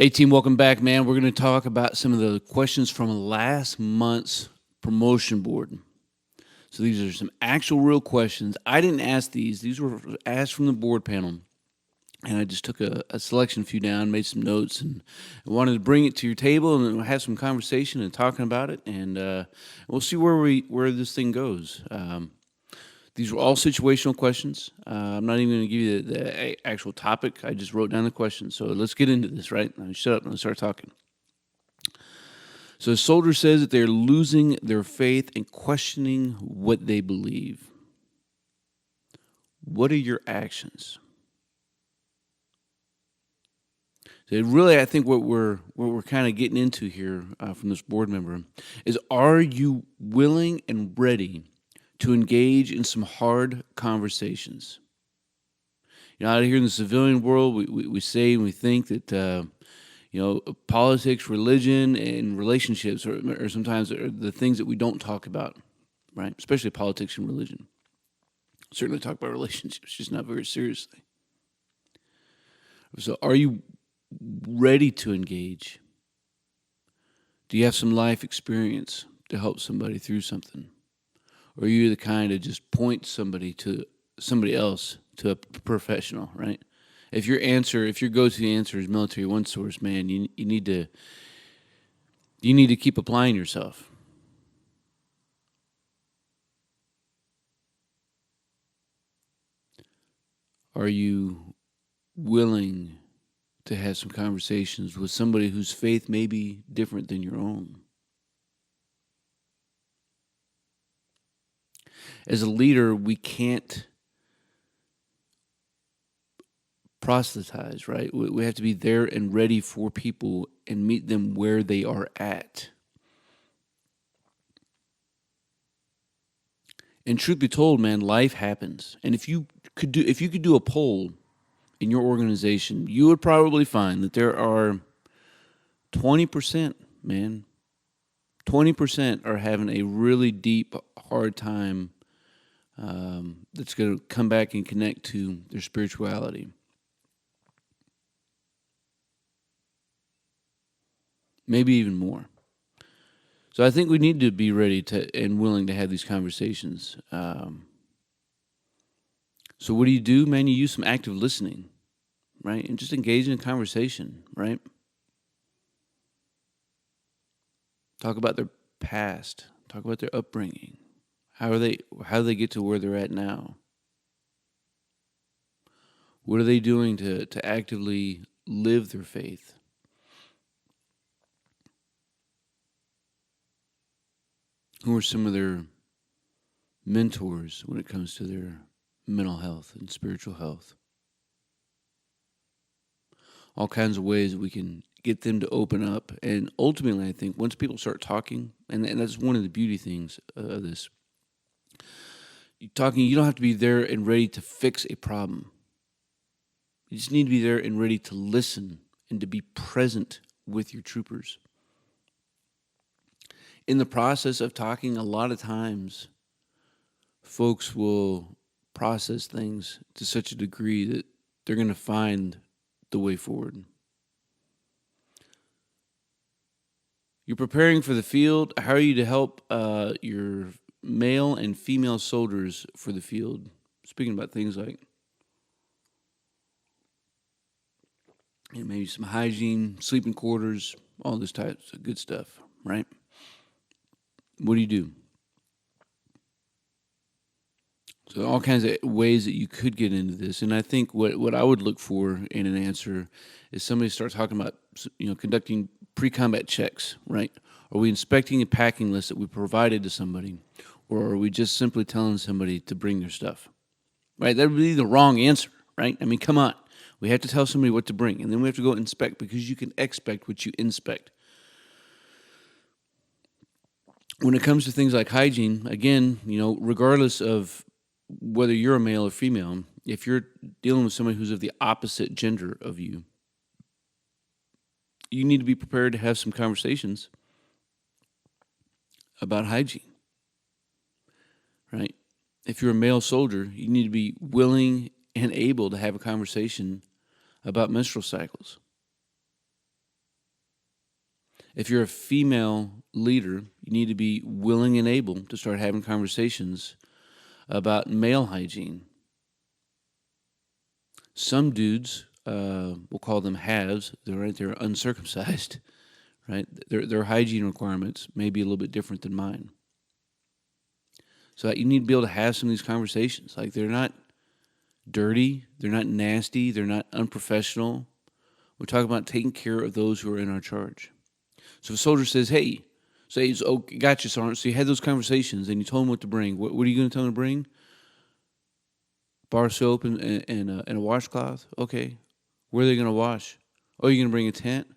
Hey, team, welcome back, man. We're going to talk about some of the questions from last month's promotion board. So these are some actual real questions. I didn't ask these were asked from the board panel. And I just took a selection few down, made some notes, and I wanted to bring it to your table and have some conversation and talking about it. And we'll see where this thing goes. These were all situational questions. I'm not even going to give you the actual topic. I just wrote down the questions. So let's get into this, right? Now shut up and let's start talking. So a soldier says that they're losing their faith and questioning what they believe. What are your actions? So really, I think what we're kind of getting into here from this board member is: are you willing and ready to engage in some hard conversations? Out here in the civilian world, we say and we think that politics, religion, and relationships are sometimes the things that we don't talk about, right? Especially politics and religion. Certainly talk about relationships, just not very seriously. So are you ready to engage? Do you have some life experience to help somebody through something? Or are you the kind to just point somebody to somebody else, to a professional, right? If your go-to answer is military one source, man, you need to keep applying yourself. Are you willing to have some conversations with somebody whose faith may be different than your own? As a leader, we can't proselytize, right? We have to be there and ready for people and meet them where they are at. And truth be told, man, life happens. And if you could do a poll in your organization, you would probably find that there are 20%, man. 20% are having a really deep, hard time that's going to come back and connect to their spirituality. Maybe even more. So I think we need to be ready to and willing to have these conversations. So what do, man? You use some active listening, right? And just engage in a conversation, right? Talk about their past. Talk about their upbringing. How do they get to where they're at now? What are they doing to actively live their faith? Who are some of their mentors when it comes to their mental health and spiritual health? All kinds of ways that we can get them to open up. And ultimately, I think once people start talking, and that's one of the beauty things of this, you don't have to be there and ready to fix a problem. You just need to be there and ready to listen and to be present with your troopers. In the process of talking, a lot of times, folks will process things to such a degree that they're going to find the way forward. You're preparing for the field. How are you to help your male and female soldiers for the field? Speaking about things like maybe some hygiene, sleeping quarters, all this types of good stuff, right? What do you do? So all kinds of ways that you could get into this. And I think what I would look for in an answer is somebody start talking about, conducting pre-combat checks, right? Are we inspecting a packing list that we provided to somebody? Or are we just simply telling somebody to bring their stuff? Right? That would be the wrong answer, right? I mean, come on. We have to tell somebody what to bring, and then we have to go inspect, because you can expect what you inspect. When it comes to things like hygiene, again, regardless of whether you're a male or female, if you're dealing with somebody who's of the opposite gender of you, you need to be prepared to have some conversations about hygiene, right? If you're a male soldier, you need to be willing and able to have a conversation about menstrual cycles. If you're a female leader, you need to be willing and able to start having conversations about male hygiene. Some dudes, we'll call them halves, they're uncircumcised, right? Their hygiene requirements may be a little bit different than mine. So you need to be able to have some of these conversations. Like, they're not dirty, they're not nasty, they're not unprofessional. We're talking about taking care of those who are in our charge. So if a soldier says, hey, oh, gotcha, Sergeant. So you had those conversations and you told him what to bring. What are you going to tell him to bring? Bar soap and a washcloth? Okay. Where are they going to wash? Oh, you're going to bring a tent?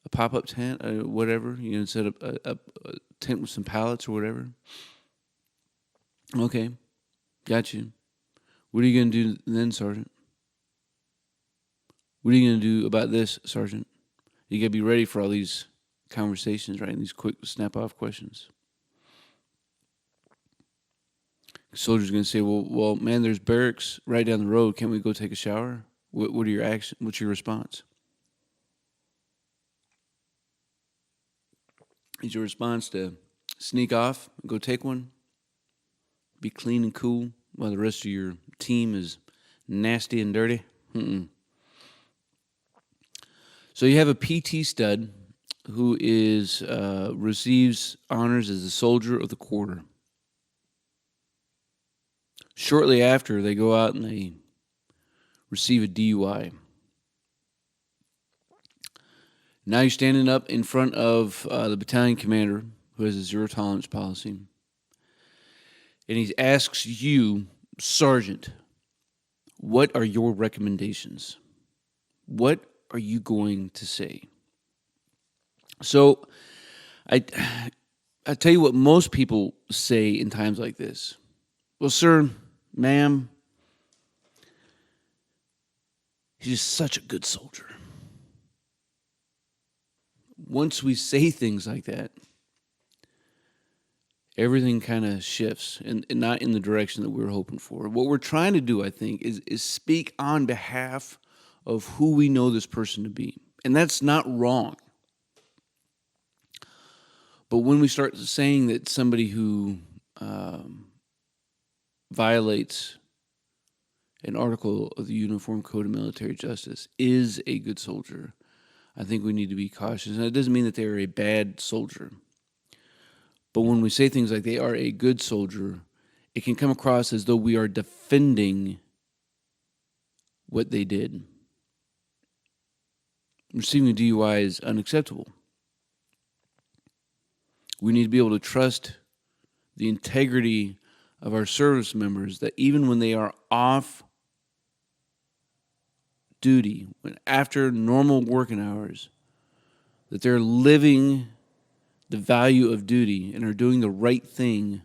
A pop-up tent? Whatever? You're going to set up a tent with some pallets or whatever? Okay. Got you. What are you going to do then, Sergeant? What are you going to do about this, Sergeant? You got to be ready for all these conversations, right? And these quick snap-off questions. The soldier's going to say, well, man, there's barracks right down the road. Can't we go take a shower? What are your actions? What's your response? Is your response to sneak off and go take one? Be clean and cool while the rest of your team is nasty and dirty? So you have a PT stud who receives honors as the soldier of the quarter. Shortly after, they go out and they receive a DUI. Now you're standing up in front of the battalion commander, who has a zero tolerance policy, and he asks you, Sergeant, what are your recommendations? What are you going to say? So I tell you what most people say in times like this. Well, sir, ma'am, he's just such a good soldier. Once we say things like that, everything kind of shifts and not in the direction that we were hoping for. What we're trying to do, I think, is speak on behalf of who we know this person to be. And that's not wrong. But when we start saying that somebody who violates an article of the Uniform Code of Military Justice is a good soldier, I think we need to be cautious. And it doesn't mean that they're a bad soldier. But when we say things like they are a good soldier, it can come across as though we are defending what they did. Receiving a DUI is unacceptable. We need to be able to trust the integrity of our service members, that even when they are off duty, after normal working hours, that they're living the value of duty and are doing the right thing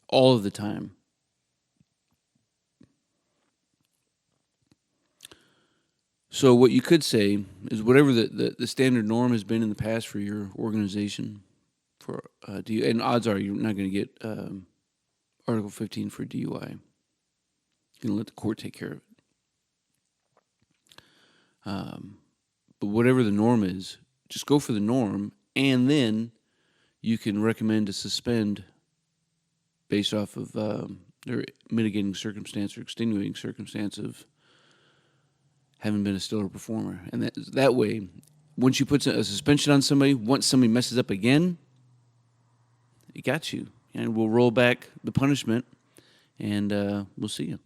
all of the time. So what you could say is whatever the standard norm has been in the past for your organization, and odds are you're not going to get Article 15 for DUI. You're going to let the court take care of it. But whatever the norm is, just go for the norm, and then you can recommend to suspend based off of their mitigating circumstance or extenuating circumstance of having been a stellar performer. And that way, once you put a suspension on somebody, once somebody messes up again, it got you. And we'll roll back the punishment, and we'll see you.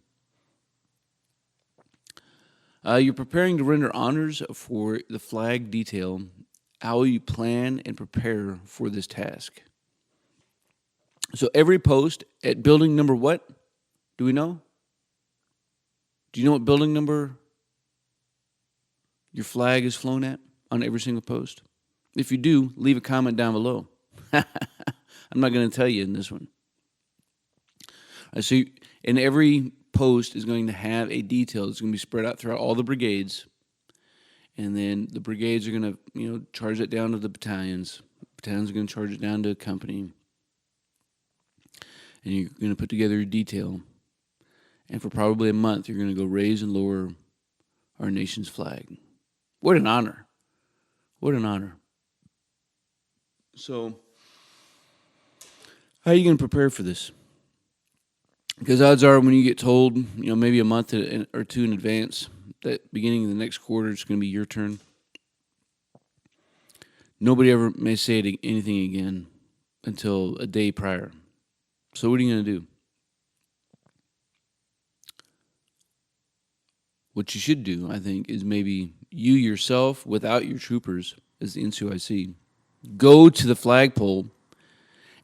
You're preparing to render honors for the flag detail. How will you plan and prepare for this task? So every post at building number what? Do we know? Do you know what building number your flag is flown at on every single post? If you do, leave a comment down below. I'm not going to tell you in this one. So in every post is going to have a detail that's going to be spread out throughout all the brigades. And then the brigades are going to, charge it down to the battalions. Battalions are going to charge it down to a company. And you're going to put together your detail. And for probably a month, you're going to go raise and lower our nation's flag. What an honor. What an honor. So, how are you going to prepare for this? Because odds are when you get told, maybe a month or two in advance that beginning of the next quarter it's going to be your turn, nobody ever may say anything again until a day prior. So what are you going to do? What you should do, I think, is maybe you yourself, without your troopers, as the NCOIC, go to the flagpole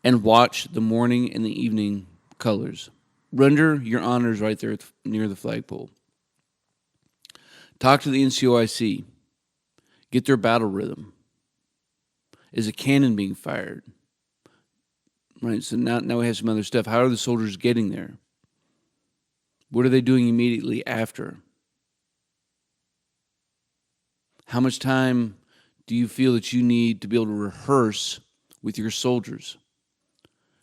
and watch the morning and the evening colors. Render your honors right there near the flagpole. Talk to the NCOIC. Get their battle rhythm. Is a cannon being fired? Right, so now we have some other stuff. How are the soldiers getting there? What are they doing immediately after? How much time do you feel that you need to be able to rehearse with your soldiers?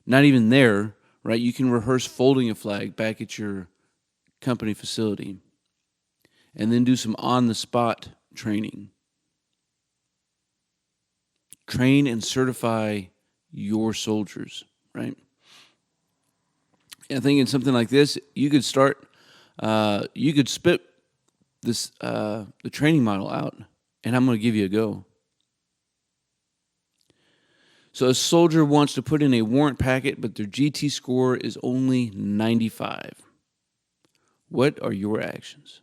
Not even there, right? You can rehearse folding a flag back at your company facility and then do some on-the-spot training. Train and certify your soldiers, right? And I think in something like this, you could spit this the training model out, and I'm going to give you a go. So a soldier wants to put in a warrant packet, but their GT score is only 95. What are your actions?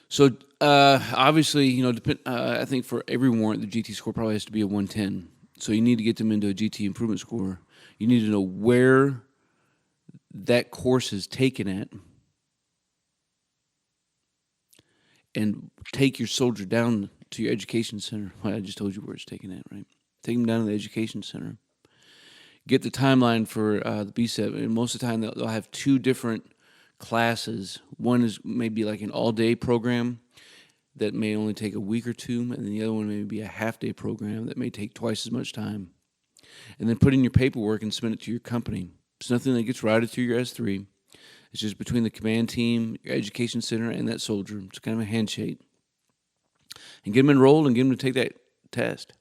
So obviously, I think for every warrant, the GT score probably has to be a 110. So you need to get them into a GT improvement score. You need to know where that course is taken at and take your soldier down to your education center. Well, I just told you where it's taken at, right? Take them down to the education center. Get the timeline for the BSEP. And most of the time, they'll have two different classes. One is maybe like an all-day program that may only take a week or two, and then the other one may be a half-day program that may take twice as much time. And then put in your paperwork and submit it to your company. It's nothing that gets routed through your S3. It's just between the command team, your education center, and that soldier. It's kind of a handshake. And get them enrolled and get them to take that test.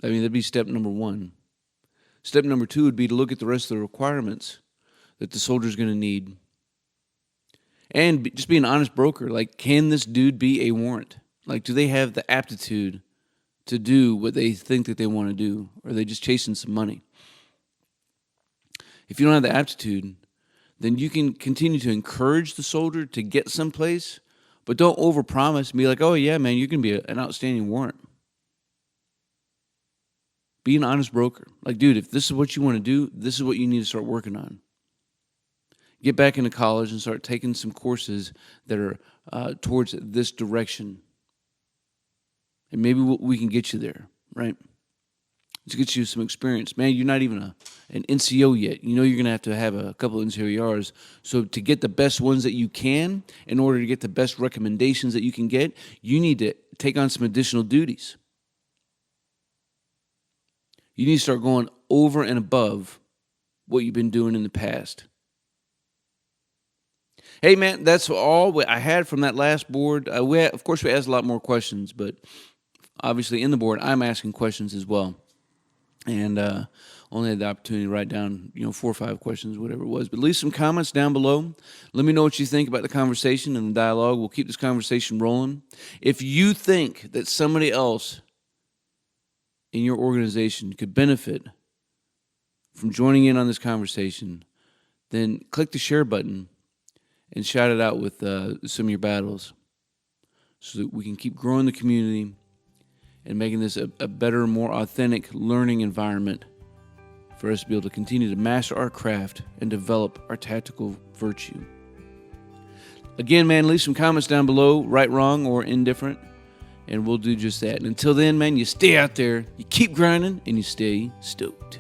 I mean, that'd be step number one. Step number two would be to look at the rest of the requirements that the soldier's going to need. And just be an honest broker. Like, can this dude be a warrant? Like, do they have the aptitude to do what they think that they want to do? Or are they just chasing some money? If you don't have the aptitude, then you can continue to encourage the soldier to get someplace, but don't overpromise and be like, oh, yeah, man, you can be an outstanding warrant. Be an honest broker. Like, dude, if this is what you want to do, this is what you need to start working on. Get back into college and start taking some courses that are towards this direction. And maybe we can get you there, right? Let's get you some experience. Man, you're not even an NCO yet. You know you're going to have a couple of NCOERs. So to get the best ones that you can, in order to get the best recommendations that you can get, you need to take on some additional duties. You need to start going over and above what you've been doing in the past. Hey, man, that's all I had from that last board. Of course, we asked a lot more questions, but obviously in the board, I'm asking questions as well. And only had the opportunity to write down, 4 or 5 questions, whatever it was. But leave some comments down below. Let me know what you think about the conversation and the dialogue. We'll keep this conversation rolling. If you think that somebody else in your organization could benefit from joining in on this conversation, then click the share button and shout it out with some of your battles so that we can keep growing the community and making this a better, more authentic learning environment for us to be able to continue to master our craft and develop our tactical virtue. Again, man, leave some comments down below, right, wrong, or indifferent, and we'll do just that. And until then, man, you stay out there, you keep grinding, and you stay stoked.